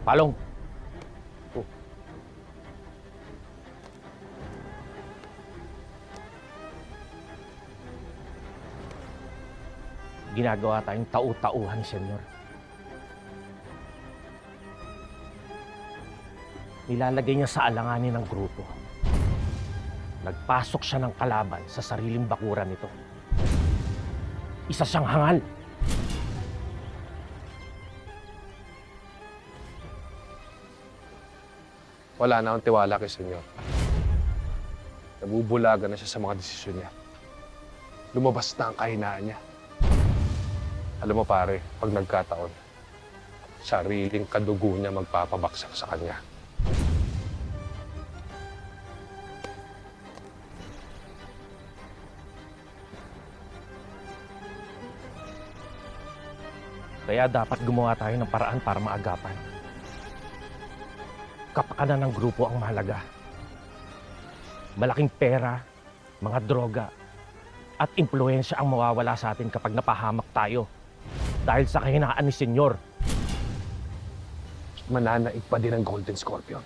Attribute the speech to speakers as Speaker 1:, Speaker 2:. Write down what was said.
Speaker 1: Palong!
Speaker 2: Oh.
Speaker 1: Ginagawa tayong tau-tauhan ni Senyor. Nilalagay niya sa alanganin ng grupo. Nagpasok siya ng kalaban sa sariling bakuran nito. Isa siyang hangal.
Speaker 2: Wala na akong tiwala kay Senyor. Nabubulagan na siya sa mga desisyon niya. Lumabas na ang kahinaan niya. Alam mo pare, pag nagkataon, sariling kadugo niya magpapabaksak sa kanya.
Speaker 1: Kaya dapat gumawa tayo ng paraan para maagapan. Kapakanan ng grupo ang mahalaga. Malaking pera, mga droga, at impluensya ang mawawala sa atin kapag napahamak tayo dahil sa kahinaan ni Senyor.
Speaker 2: Mananaig pa din ang Golden Scorpion.